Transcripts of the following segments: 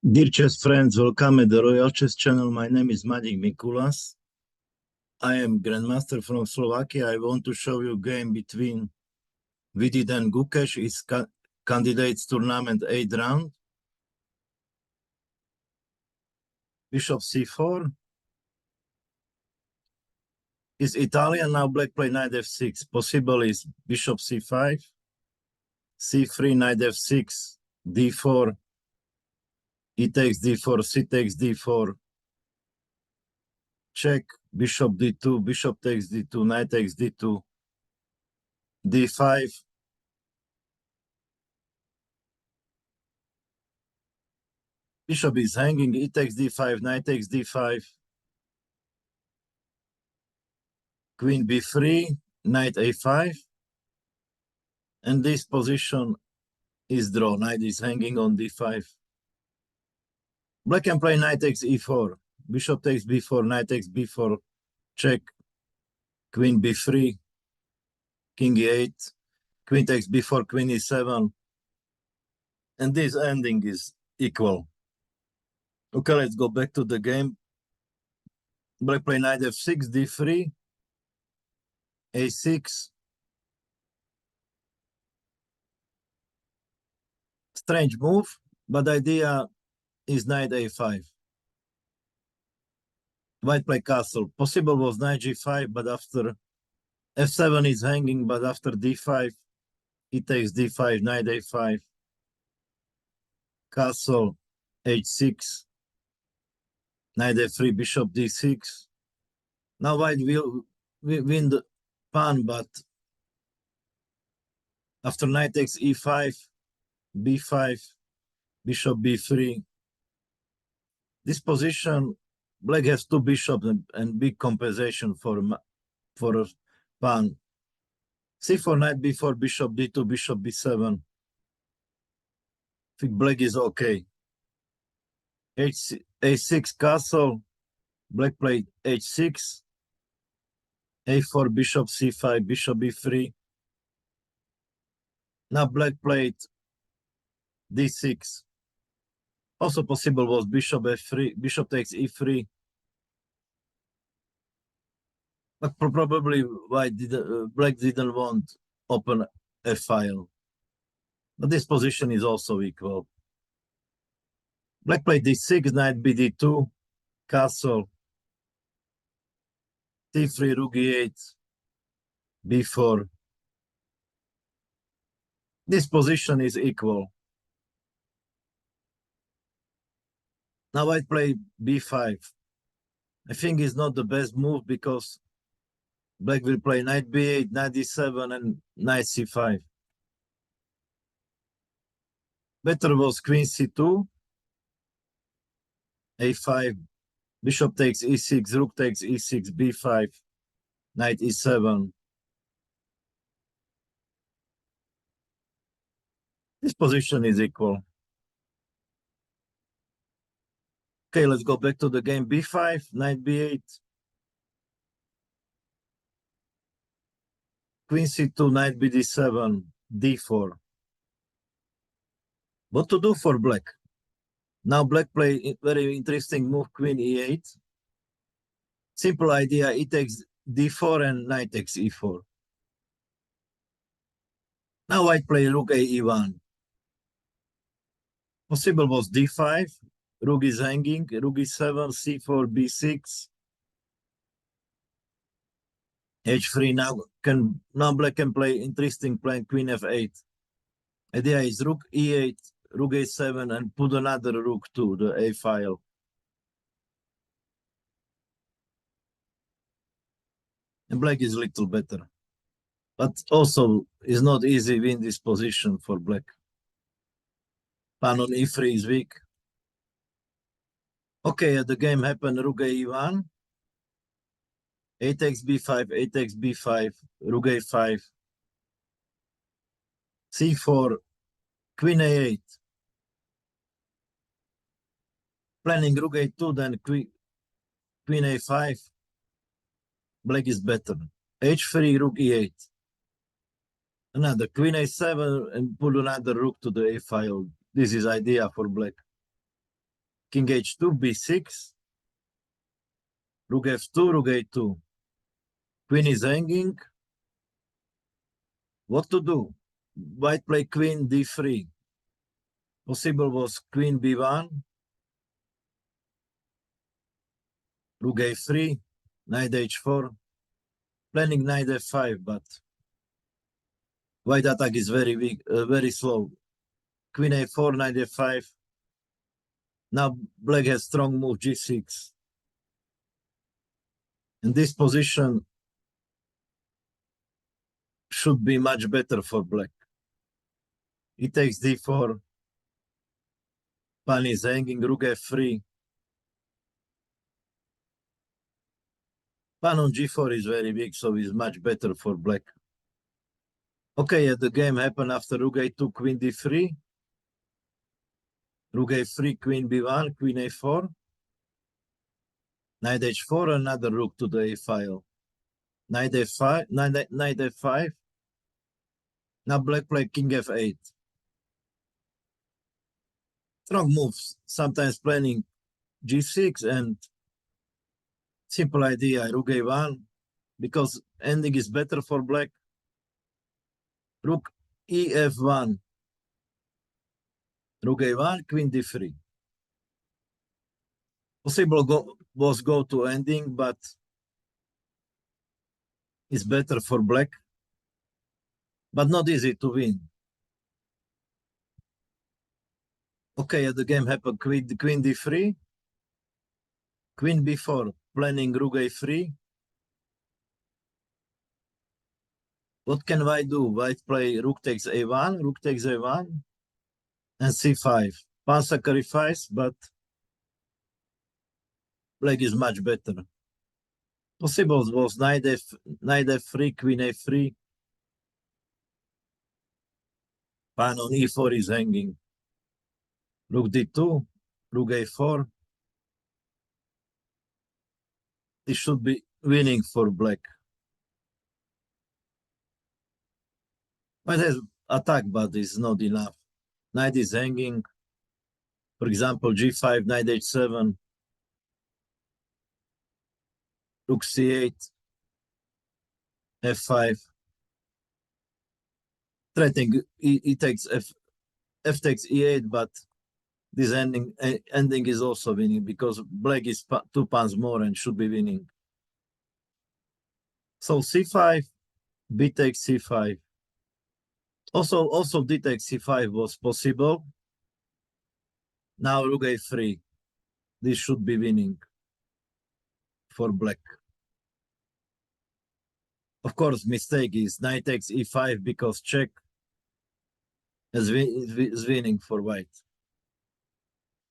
Dear chess friends, welcome at the Royal Chess Channel. My name is Manik. I am Grandmaster from Slovakia. I want to show you a game between Vidit and Gukesh. It's candidates tournament 8th round. Bishop c4. Is Italian. Now black play knight f6. Possible is bishop c5, c3, knight f6, d4, e takes d4, c takes d4, check, bishop d2, bishop takes d2, knight takes d2, d5, bishop is hanging, e takes d5, knight takes d5, queen b3, knight a5, and this position is draw. Knight is hanging on d5. Black can play knight takes e4, bishop takes b4, knight takes b4, check, queen b3, king e8, queen takes b4, queen e7, and this ending is equal. Okay, let's go back to the game. Black play knight f6, d3, a6. Strange move, but the idea is knight a5. White play castle. Possible was knight g5, but after f7 is hanging, but after d5, he takes d5, knight a5, castle h6, knight f3, bishop d6. Now white will win the pawn, but after knight takes e5, b5, bishop b3. This position, black has two bishops and big compensation for a pawn. c4, knight b4, bishop d2, bishop b7. I think black is okay. a6 castle, black played h6, a4, bishop c5, bishop b3. Now black played d6. Also possible was bishop f3, bishop takes e3. But probably white black didn't want open a file. But this position is also equal. Black played d6, knight bd2, castle, c3, rook e8, b4. This position is equal. Now white play b5. I think it's not the best move because black will play knight b8, knight d7, and knight c5. Better was queen c2, a5, bishop takes e6, rook takes e6, b5, knight e7. This position is equal. Okay, let's go back to the game. b5, knight b8, queen c2, knight bd7, d4. What to do for black? Now black play a very interesting move, queen e8. Simple idea, e takes d4 and knight takes e4. Now white play rook a e1. Possible was d5, rook is hanging, rook e7, c4, b6, h3. Now black can play interesting plan, queen f8. Idea is rook e8, rook a7, and put another rook to the a file. And black is a little better. But also, it's not easy win this position for black. Pawn on e3 is weak. Okay, the game happened, rook a1, a takes b5, a takes b5, rook a5, c4, queen a8. Planning rook a2, then queen a5. Black is better. h3, rook e8. Another queen a7 and put another rook to the a file. This is idea for black. king h2, b6, rook f2, rook a2. Queen is hanging. What to do? White play queen d3. Possible was queen b1, rook a3, knight h4, planning knight f5, but white attack is very weak, very slow. Queen a4, knight f5. Now black has strong move g6. And this position should be much better for black. He takes d4. Pawn is hanging, rook f3. Pawn on g4 is very big, so it's much better for black. Okay, the game happened after rook a2, queen d3. Rook a3, queen b1, queen a4. Knight h4, another rook to the a file. Knight f5, knight f5. Now black play king f8. Strong moves, sometimes planning g6 and simple idea, rook a1, because ending is better for black. Rook ef1. Rook a1, queen d3. Possible was go to ending, but it's better for black. But not easy to win. Okay, the game happened queen d3. Queen b4, planning rook a3. What can white do? White play rook takes a1, rook takes a1, and c5. Pawn sacrifice, but black is much better. Possible was knight f3, queen a3. Pawn on e4 is hanging. Rook d2, rook a4. This should be winning for black. White has attack, but it's not enough. Knight is hanging. For example, g5, knight h7. Rook c8. f5. Threatening, he takes f takes e8, but this ending is also winning because black is 2 pawns more and should be winning. So c5, b takes c5. Also d takes c5 was possible. Now rook a3. This should be winning for black. Of course, mistake is knight takes e5 because check is winning for white.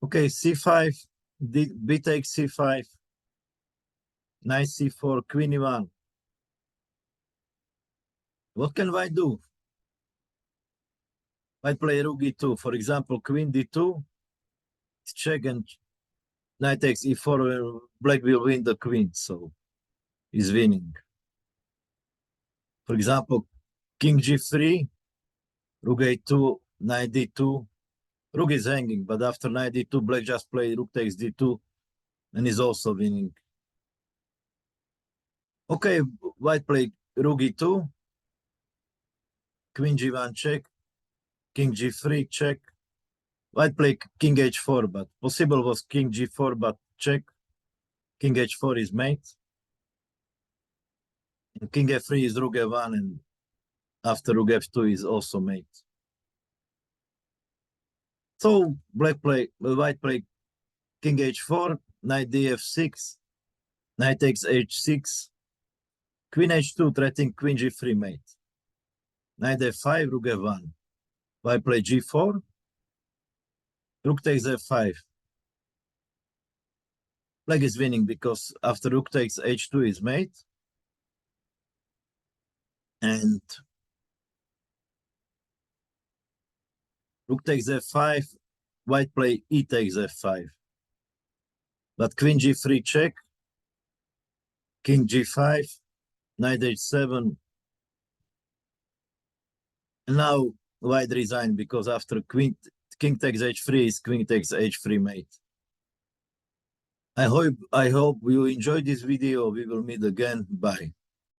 Okay, c5, b takes c5, knight c4, queen e1. What can white do? White play rook e2. For example, queen d2, check and knight takes e4, black will win the queen, so he's winning. For example, king g3, rook a2, knight d2. Rook is hanging, but after knight d2, black just play rook takes d2, and is also winning. Okay, white play rook e2, queen g1 check, king g3 check. White play king h4, but possible was king g4, but check. King h4 is mate. And king f3 is rook f1, and after rook f2 is also mate. So white play king h4, knight df6, knight takes h6, queen h2 threatening queen g3 mate. Knight f5, rook f1. White play g4, rook takes f5. Black is winning because after rook takes h2 is mate. And rook takes f5, white play e takes f5. But queen g3 check, king g5, knight h7. And now white resign because after king takes h3 is queen takes h3 mate. I hope you enjoyed this video. We will meet again. Bye.